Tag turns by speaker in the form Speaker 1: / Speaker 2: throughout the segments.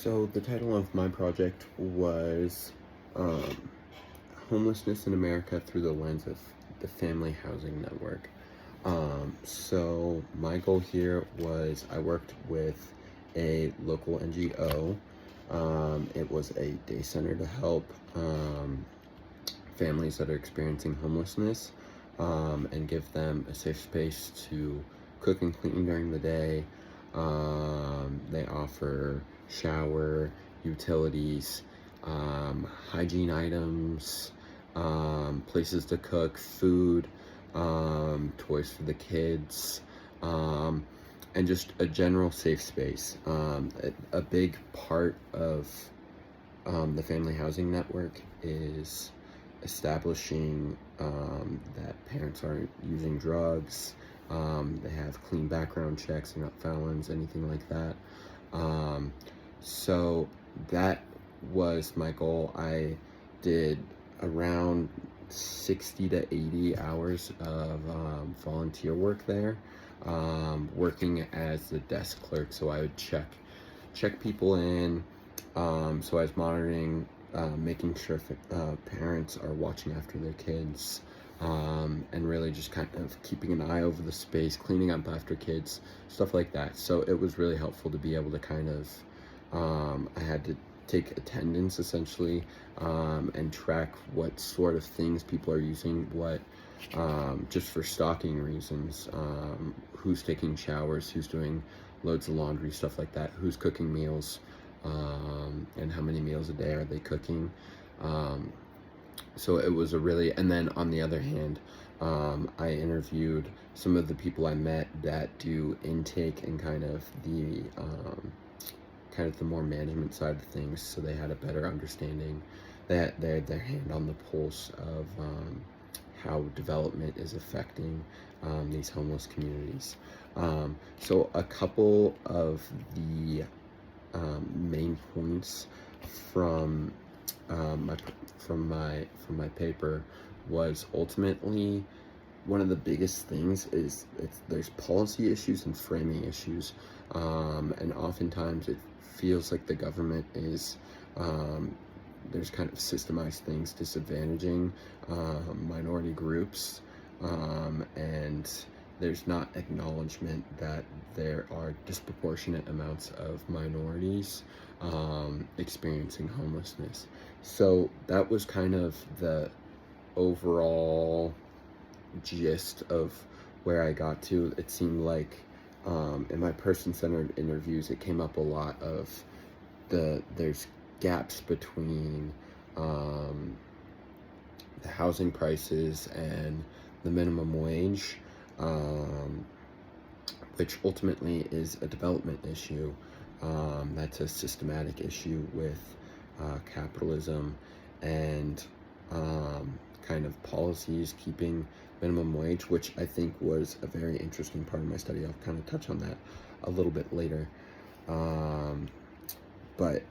Speaker 1: So the title of my project was um, Homelessness in America Through the Lens of the Family Housing Network. So my goal here was I worked with a local NGO. It was a day center to help families that are experiencing homelessness and give them a safe space to cook and clean during the day. They offer shower, utilities, hygiene items, places to cook, food, toys for the kids, and just a general safe space. A big part of the Family Housing Network is establishing that parents aren't using drugs, they have clean background checks, they're not felons, anything like that. So that was my goal. I did around 60 to 80 hours of volunteer work there, working as the desk clerk. So I would check people in. So I was monitoring, making sure parents are watching after their kids, and really just kind of keeping an eye over the space, cleaning up after kids, stuff like that. So it was really helpful to be able to kind of, I had to take attendance essentially, and track what sort of things people are using, what, just for stocking reasons, who's taking showers, who's doing loads of laundry, stuff like that, who's cooking meals, and how many meals a day are they cooking. So it was a really, and then on the other hand, I interviewed some of the people I met that do intake and kind of the more management side of things, so they had a better understanding, that they had their hand on the pulse of how development is affecting these homeless communities. So a couple of the main points from my paper was ultimately, one of the biggest things is there's policy issues and framing issues, and oftentimes it feels like the government is, there's kind of systemized things disadvantaging minority groups, and there's not acknowledgement that there are disproportionate amounts of minorities experiencing homelessness. So that was kind of the overall gist of where I got to. It seemed like in my person-centered interviews, it came up a lot of there's gaps between the housing prices and the minimum wage, which ultimately is a development issue. That's a systematic issue with capitalism and kind of policies keeping minimum wage, which I think was a very interesting part of my study. I'll kind of touch on that a little bit later. But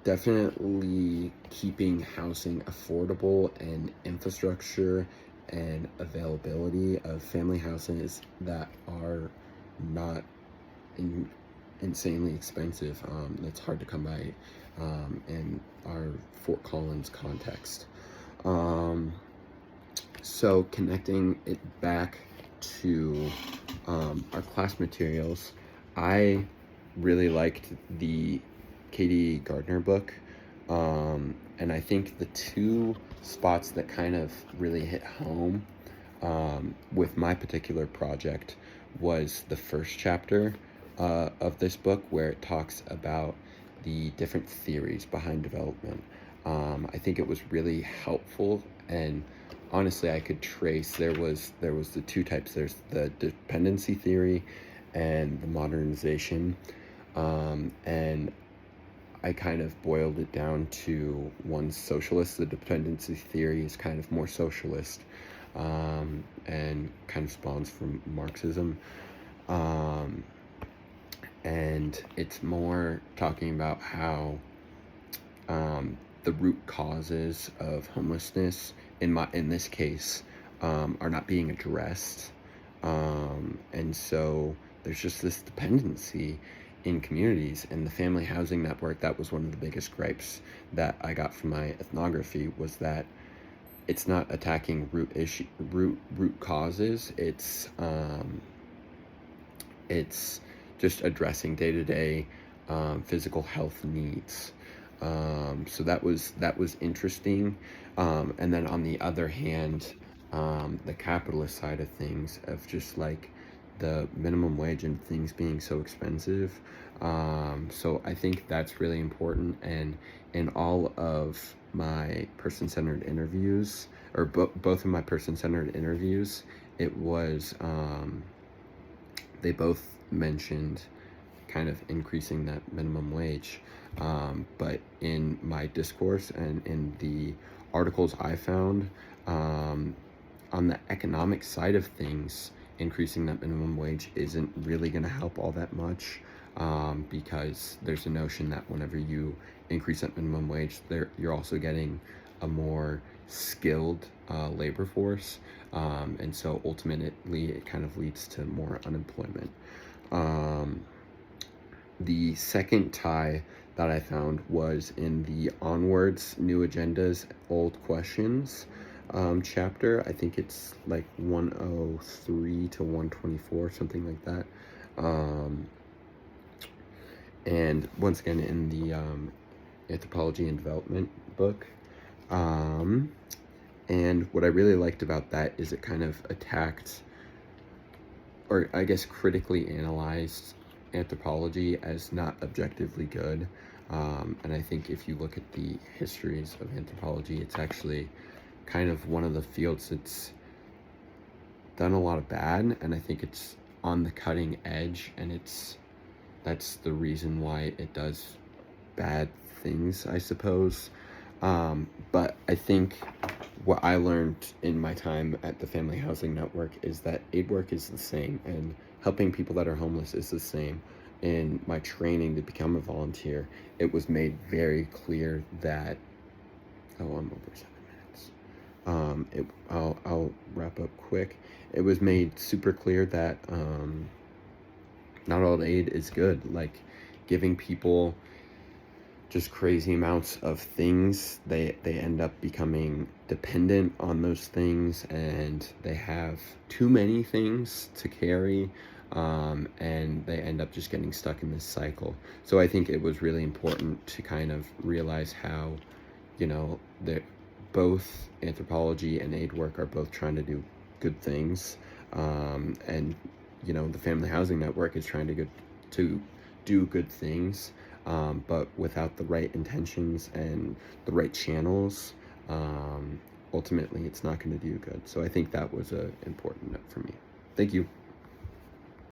Speaker 1: definitely keeping housing affordable and infrastructure and availability of family houses that are not insanely expensive, that's hard to come by in our Fort Collins context. So connecting it back to our class materials, I really liked the Katie Gardner book, and I think the two spots that kind of really hit home with my particular project was the first chapter of this book, where it talks about the different theories behind development. I think it was really helpful, and honestly, I could trace, there was the two types. There's the dependency theory and the modernization, and I kind of boiled it down to one socialist. The dependency theory is kind of more socialist, and kind of spawns from Marxism, and it's more talking about how the root causes of homelessness, in this case, are not being addressed, and so there's just this dependency, in communities. And the family housing network, that was one of the biggest gripes that I got from my ethnography, was that it's not attacking root causes. It's just addressing day-to-day physical health needs. So that was interesting. And then on the other hand, the capitalist side of things, of just like the minimum wage and things being so expensive. So I think that's really important. And in all of my person-centered interviews, or both of my person-centered interviews, it was they both mentioned kind of increasing that minimum wage. But in my discourse and in the articles I found, on the economic side of things, increasing that minimum wage isn't really going to help all that much, because there's a notion that whenever you increase that minimum wage, you're also getting a more skilled labor force, and so ultimately it kind of leads to more unemployment. The second tie that I found was in the Onwards, New Agendas, Old Questions chapter. I think it's like 103 to 124, something like that. And once again, in the Anthropology and Development book. And what I really liked about that is it kind of attacked, or I guess critically analyzed, anthropology as not objectively good. And I think if you look at the histories of anthropology, it's actually kind of one of the fields that's done a lot of bad, and I think it's on the cutting edge, and that's the reason why it does bad things, I suppose. But I think what I learned in my time at the Family Housing Network is that aid work is the same, and helping people that are homeless is the same. In my training to become a volunteer, it was made very clear that, oh, I'm over 7 minutes. I'll wrap up quick. It was made super clear that not all aid is good. Like, giving people just crazy amounts of things, they end up becoming dependent on those things, and they have too many things to carry, and they end up just getting stuck in this cycle. So I think it was really important to kind of realize how, that both anthropology and aid work are both trying to do good things, and the Family Housing Network is trying to do good things, but without the right intentions and the right channels, ultimately it's not going to do good. So I think that was a important note for me. Thank you.